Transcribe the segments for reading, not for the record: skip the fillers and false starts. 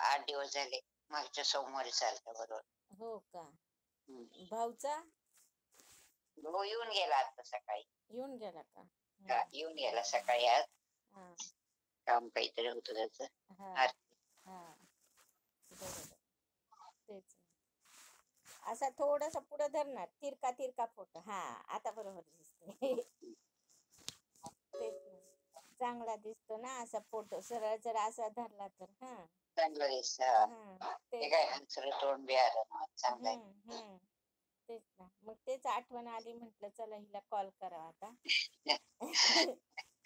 8 दिवस झाले. मागच्या सोमवारी चालतं बरोबर. हो का? हम्म. भाऊचा भाऊ येऊन गेला आता सकाळी. येऊन गेला का? येऊन गेला सकाळी आज. हा काम काहीतरी होतं त्याचं. हा आरती. हा बरोबर. तेच ना. असा थोडासा पुढे धरणार, तिरका तिरका फोटो. हा आता बरोबर दिसते. तेच ना. चांगला दिसतो ना असा फोटो, सरळ जर असा धरला तर. हा चांगलं दिसतं. हा ते तेच. काय सगळं तोंड बी आलं ना चांगलं आहे. तेच ना. मग तेच आठवण आली, म्हटलं चला हिला कॉल करावा आता.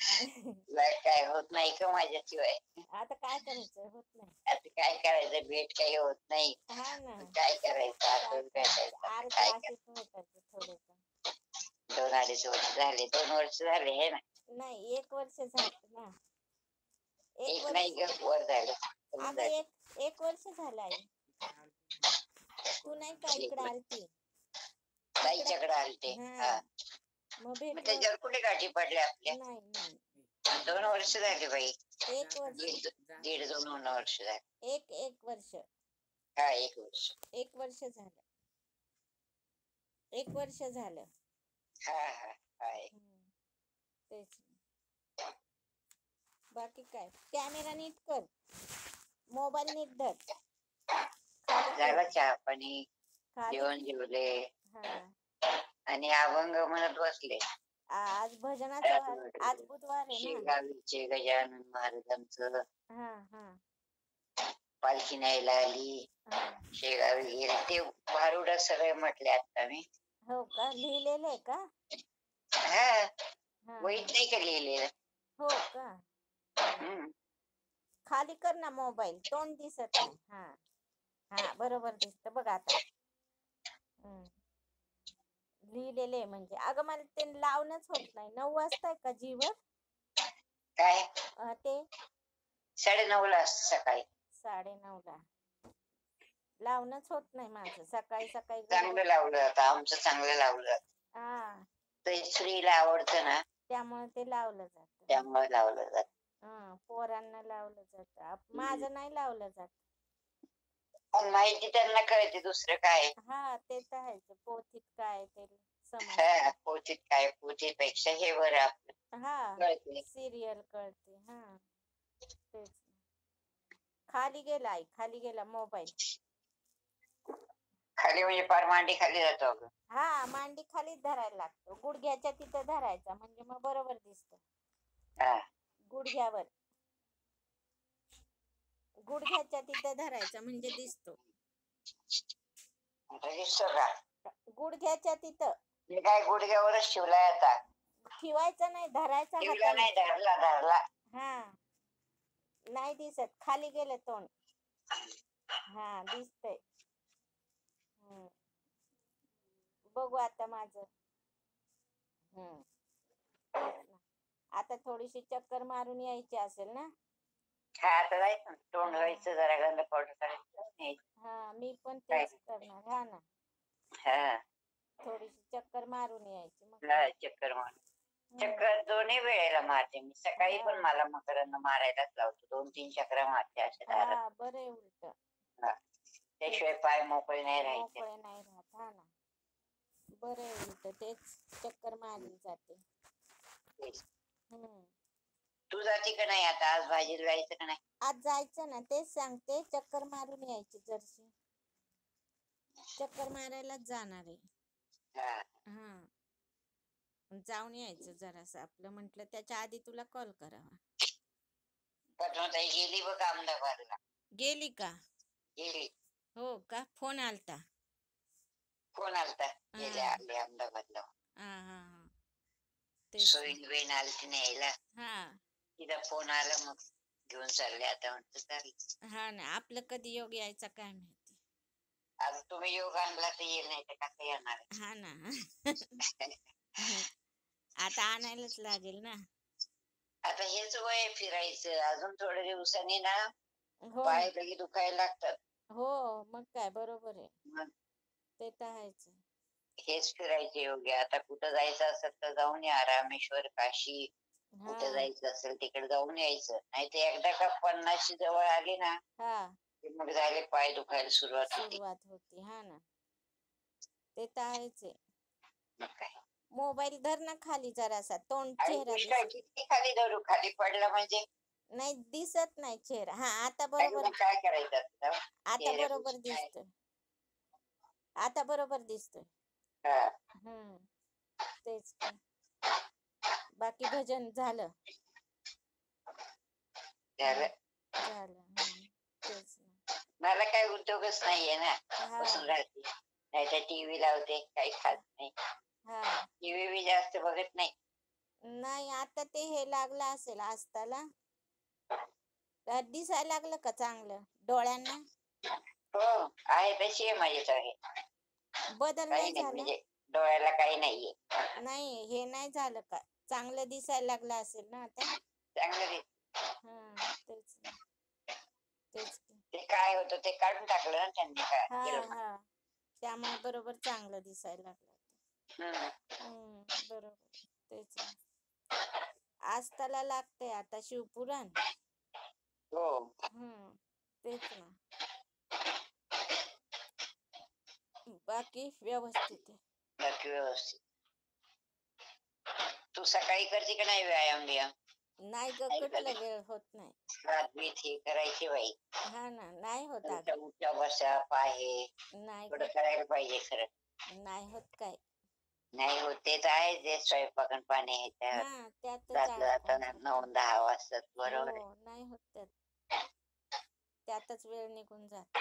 तुला काय होत नाही का माझ्याशिवाय? आता काय करायचं, होत नाही. आता काय करायचं, भेट काही होत नाही. हा ना. काय करायचं, काय असंच करायचं, भेटायचं. आता अर्धे काय असेच भेटायचे थोडेसे. 2-2.5 वर्ष झाले. 2 वर्ष झाले हे ना. नाही 1 वर्ष झालं ना. 1 एक वर्ष. नाही ग, वर झालं. अगं एक वर्ष झालं आई. तू नाही का इकडे आलती? ताईच्याकडे आलते. हा मग भेटलो. त्याच्यावर कुठे गाठी पडल्या आपल्या? नाही नाही. 2 वर्ष झाले बाई. 1 वर्ष. 1.5-2 वर्ष झाले. एक वर्ष. हा 1 वर्ष. 1 वर्ष झालं. 1 वर्ष झालं. हा हा आहे. तेच. बाकी काय, कॅमेरा नीट कर, मोबाईल नीट धर. झाला चहा पाणी, खाली. जेवण जेवले हा आणि अभंग म्हणत बसले. आज भजनाचा वार, आज बुधवार आहे ना. शेगावीचे गजानन महाराजांचं हा हा पालखी न्यायला आली. शेगावी गेले ते भारुड सगळे म्हटले आता मी. हो का? लिहिलेलं आहे का? हा वहीत नाही का लिहिलेलं? हो का? खाली कर ना मोबाईल, तोंड दिसत नाही. हा हा बरोबर दिसत बघ आता. लिहिलेले म्हणजे अगं मला ते लावणच होत नाही. 9 वाजताय का जीवर? काय ते 9:30 सकाळी. 9:30 लावणच होत नाही माझं. सकाळी सकाळी चांगलं लावलं आता, आमचं चांगलं लावलं. हा ते श्रीला आवडतं ना, त्यामुळे ते लावलं जात. त्यामुळे लावलं जात. पोरांना लावलं जात, माझं नाही लावलं जात. माहिती त्यांना कळते, दुसरं काय. हा ते तर आहे. पोथीत काय ते समजतं. पोथीत काय, पोथीपेक्षा हे बरं आपलं. हा सिरियल कळते. हा तेच. खाली गेला आई, खाली गेला मोबाईल. खाली म्हणजे पार मांडी खाली जातो अगं. हा मांडी खालीच धरायला लागतो, गुडघ्याच्या तिथं धरायचा म्हणजे मग बरोबर दिसत. गुडघ्यावर, गुडघ्याच्या तिथं धरायचा म्हणजे दिसतो. गुडघ्याच्या तिथं. काय गुडघ्यावरच शिवलाय आता. ठेवायचा नाही, धरायचा हाताने. नाही धरला. हा नाही दिसत, खाली गेलं तोंड. हा दिसतंय. बघू आता माझं. आता थोडीशी चक्कर मारून यायची असेल ना. हा आता जायचं, तोंड धुवायचं, जरा गंध पावडर करायचं. हा मी पण तेच करणार. हा ना. थोडीशी चक्कर मारून यायची. चक्कर मारून. चक्कर 2 वेळेला मारते मी. सकाळी पण मला मकरांना मारायलाच लावतो. 2-3 चक्रा मारते अशा दारात. बरं आहे उलट. त्याशिवाय पाय मोकळे नाही राहायचे. मोकळे नाही राहत. हा ना. बरं आहे उलट, तेच चक्कर मारली जाते. तू जाती का नाही आता? आज भाजीला जायचं का नाही? आज जायचं ना, तेच सांगते, चक्कर मारून यायची जरशी. चक्कर मारायलाच जाणार आहे. हा जाऊन यायचं जरासं आपलं. म्हटलं त्याच्या आधी तुला कॉल करावा. पद्माताई गेली बघ अहमदाबादला. गेली का? गेली. हो का? फोन आलता. गेले आले अहमदाबादला. सोयीन बहीण आलती न्यायला. तिचा फोन आला, मग घेऊन चालले आता. म्हणतं चालेल. हा ना. आपलं कधी योग यायचा काय माहिती. आता तुम्ही योग आणला तर येईल, नाही तर कसं येणार. हा ना. आता आणायलाच लागेल ना. आता हेच वय फिरायचं. अजून थोड्या दिवसांनी ना पाय लगी दुखायला लागतात. हो मग काय, बरोबर आहे. ते तर आहेच. हेच फिरायचे योग्य. आता कुठं जायचं असेल तर जाऊन या. रामेश्वर, काशी, कुठं जायचं असेल तिकडे जाऊन यायचं. नाही तर एकदा का 50शी जवळ आली ना, मग झाले पाय दुखायला सुरुवात होती. सुरुवात होती. हा ना, ते तर आहेच आहे. मग काय मोबाईल धर ना खाली जरासा, तोंड आणि चेहरा पुष्कळ दिसत किती खाली धरू, खाली पडलं म्हणजे नाही, दिसत नाही चेहरा. हा, आता काय बरोबर, मग काय करायचं आता? आता बरोबर चेहऱ्यापाशी काय? दिसतोय, आता बरोबर दिसतोय. हा, हम्म, तेच की. बाकी भजन झालं? झालं. झालं. तेच ना. मला काय उद्योगच नाहीये ना, हा बसून राहते. नाही तर टीव्ही लावते, काही खात नाही. हा, टीव्ही बी जास्त बघत नाही. नाही आता ते हे लागलं असेल आस्ताला, दिसायला लागलं का चांगलं डोळ्यांना? हो, आहे तशी आहे माझ्याकडे. बदल काही नाही नाही झाला? म्हणजे डोळ्याला काही नाहीये. नाही, हे नाही झालं का? चांगलं दिसायला लागलं असेल ना आता? चांगलं हा, तेच ना. तेच की. ते काय होतं ते काढून टाकलं ना त्यांनी काय हा केलं. हा, त्यामुळे बरोबर चांगलं दिसायला लागलं. हम्म. बरोबर. तेच ना. आस्ताला लागते आता शिवपुराण. हो, तेच ना. बाकी व्यवस्थित आहे? बाकी व्यवस्थित. तू सकाळी करते का नाही व्यायाम बियाम? नाही ग, नाही कुठला कधी. वेळ होत नाही. हात बीत हे करायची बाई. हा ना, नाही होत अगं. तुमच्या उठ्या बसा पाय नाही थोडं ग, करायला पाहिजे खरं. नाही होत काय. नाही होत ते तर आहे, जे स्वयंपाक आणि पाणी आहे त्यात हा, त्यातच जाता अडकून जाताना जातो. 9-10 वाजतात. बरोबर आहे. हो, नाही होत त्यात, त्यातच वेळ निघून जातो.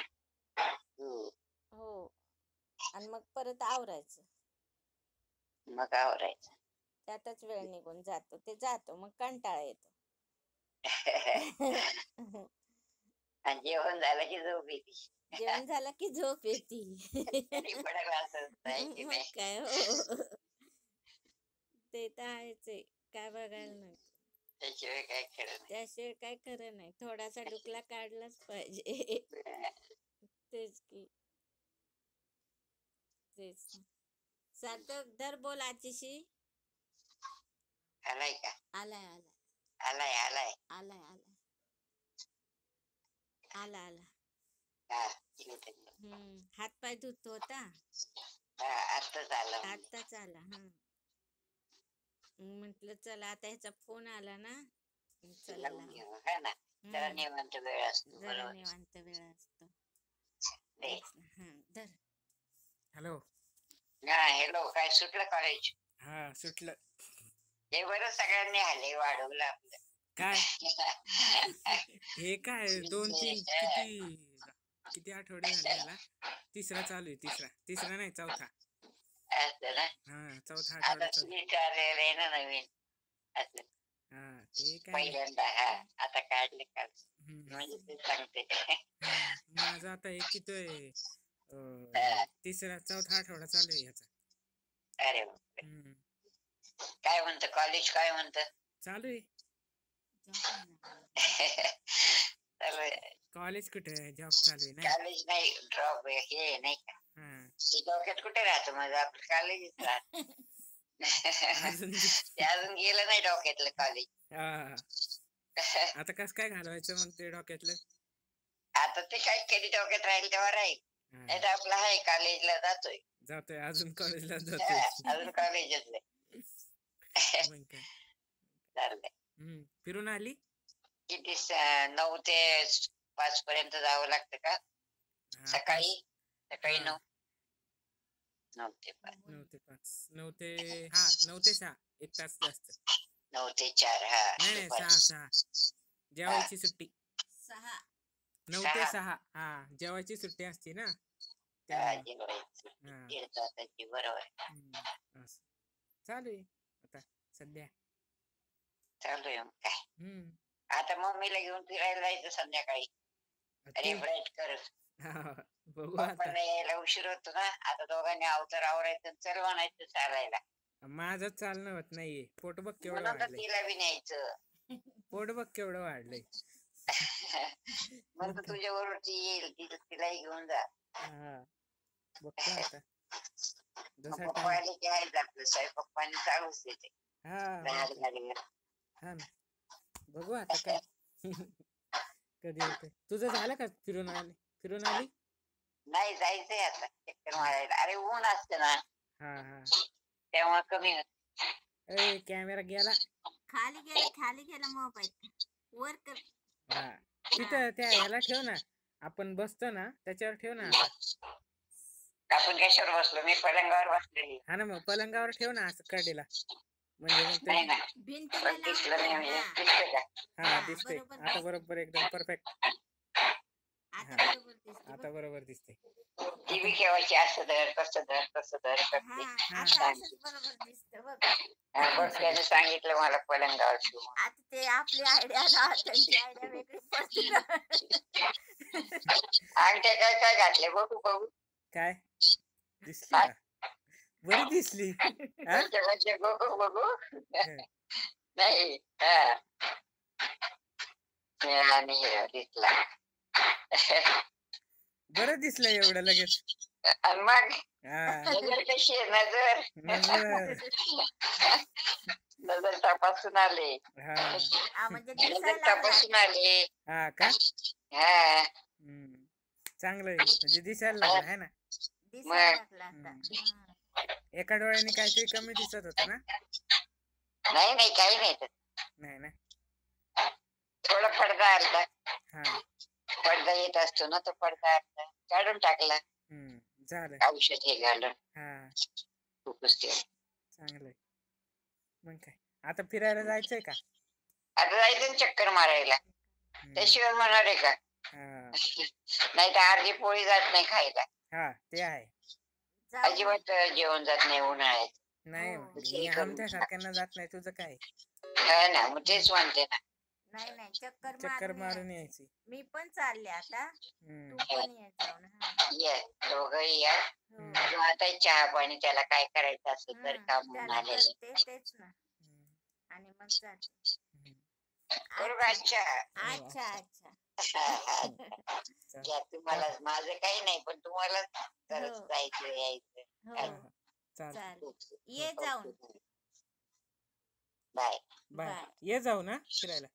हम्म. हो, आणि मग परत आवरायचं, मग आवरायचं. त्यातच वेळ निघून जातो. ते जातो मग कंटाळा येतो. आणि जेवण झालं की झोप येते. जेवण झालं की झोप येते. कधी पडायला असं आहे की मग नाही. काय, हो, ते तर आहेच आहे. काय बघायला नाही, त्याशिवाय काय खरं नाही. त्याशिवाय काय खरं नाही. थोडासा डुकला काढलाच पाहिजे. तेच की. तेच ना. सार्थक धर, बोल आजीशी. आलाय का? आलाय आलाय आलाय आलाय. आलाय आलाय आला आला. हा, ठीक आहे. हात पाय धुतो होता, हा, आत्ताच आला म्हणजे. आत्ताच आला. म्हटलं चला आता ह्याचा फोन आला ना, चला लावून लाव. घेऊ हा ना, जरा निवांत वेळ असतो. जरा बरोबर. निवांत वेळ असतो. दे. तेच ना. धर. हॅलो. हा, हॅलो. काय सुटलं कॉलेज? हा, सुटलं. हे बरं सगळ्यांनी हल्ली वाढवलं आपलं. काय हे काय 2-3 किती आठवडे झाले याला? तिसरा चालू आहे. तिसरा नाही, चौथा. असं ना. हा, चौथा आठवडा आता चालू. स्वीट आलेलं आहे ना नवीन. असं हा, ते काय पहिल्यांदा. हा, आता काढले काल. हम्म. म्हणजे ते सांगते. माझा आता एक किती चौथा आठवडा चालू आहे ह्याचा. अरे बापरे. काय म्हणतं कॉलेज, काय म्हणतं? चालू आहे. चालू आहे. कॉलेज कुठे, जॉब चालू आहे ना. कॉलेज नाही, ड्रॉप हे नाही का. ते डोक्यात कुठे राहतं माझं, आपलं कॉलेजच राहत. ते अजून गेलं नाही डोक्यातलं कॉलेज. आता कसं काय घालवायचं मग ते डोक्यातलं? आता ते काय कधी डोक्यात राहील तेव्हा राहील. नाही तर आपलं आहे, कॉलेजला जातोय अजून कॉलेजला जातोय. अजून कॉलेजच आहे. मग काय चाललंय. फिरून आली? किती 9 ते 5 पर्यंत जावं लागतं का? सकाळी 9. 9 ते 5. 9 ते 6. 1 तास जास्त. 9 ते 4. हा, नाही 6. जेवायची सुट्टी 6. 9 ते 6. हा, जेवायची सुट्टी असते ना. दीड तासाची. बरोबर. चालू आहे आता सध्या. चालू आहे मग काय. आता मम्मीला घेऊन फिरायला जायचं संध्याकाळी. रिफ्रेश करत. बघू आता. पप्पांना यायला उशीर होतो ना. आता दोघांनी अवतार आवरायचं, चल म्हणायचं चालायला. माझं चालणं होत नाहीये. पोट बघ केवढं म्हणून तर वाढलंय. तिला बी न्यायचं. पोट बघ केवढं वाढलंय. मग तुझ्या बरोबर ती येईल, तिलाही घेऊन जा. बघतो आता. पप्पा आले की आहेच आपलं स्वयंपाक पाणी चालूच देते. हा ना, बघू आता काय. कधी होते तुझं झालं का फिरून आली नाही जायचंय आता चक्कर मारायला. अरे ऊन असतं ना हा हा तेव्हा कमी होत. ए कॅमेरा गेला खाली गेला मोबाईल वर कर. हा तिथं त्या ह्याला ठेव ना आपण बसतो ना त्याच्यावर ठेव ना असं आपण कशावर बसलो? मी पलंगावर बसलेली. हा ना मग पलंगावर ठेव ना असं कडेला म्हणजे मग नाही ते ना भिंतीला पण दिसलं लावून नाही ठेव. म्हणजे दिसतं का? हा हा, दिसते बरोबर आता दिसते. बरोबर एकदम परफेक्ट आता हा बरोबर दिसते आता बघ. बरोबर दिसते ती बी आता ठेवायची असं धर तसं धर तसं धर हा करते. हा आता असंच बरोबर दिसतं बघ. बघ असं त्याने सांगितलं मला पलंगावर ठेवू. आता ते आपली आयडिया ना त्यांची आयडिया वेगळी पडते ना. अंगठ्या काय काय घातले बघू बघू. काय दिसली का बरी दिसली हा म्हणजे बघू बघू. हं. नाही हा आणि हे दिसला. बरं दिसलं एवढं लगेच आणि मग हा नजर कशी आहे नजर? नजर नजर तपासून आले. हा म्हणजे नजर दिसायला लागला. तपासून आले. हा का हा चांगलं आहे म्हणजे दिसायला लागलं आहे ना दिसायला मग लागला आता. एका डोळ्याने काहीतरी कमी दिसत होतं ना नाही नाही काही नाही तर. नाही ना थोडा पडदा अर्धा हा पडदा येत असतो ना तो पडदा अर्धा काढून टाकला झालं औषध हे घालून. हा खूपच ते चांगलंय मग काय आता फिरायला जायचंय का आता जायचं ना चक्कर मारायला. त्याशिवाय होणार आहे का? हा नाही तर अर्धी पोळी जात नाही खायला. हा ते आहे जाऊ. अजिबात जेवण जात नाही उन्हाळ्यात. नाही हो. दुसरी आमच्या सारख्यांना जात नाही तुझं काय हा ना मग तेच म्हणते ना. नाही चक्कर चक्कर मारून मारून ये. यायची मी पण चालले आता. तू हम्म पण ये जाऊन. हा. ये दोघंही या. हो. तू आता चहा पाणी त्याला काय करायचं असं तर काम त्याला आलेले. करते तेच ना. आणि मग चालते. करू का? अच्छा अच्छा अच्छा. या तुम्हाला माझं काही नाही पण तुम्हाला तरच हो. जायचं यायचं. हो चालेल. ये जाऊन. बाय बाय ये जाऊ ना फिरायला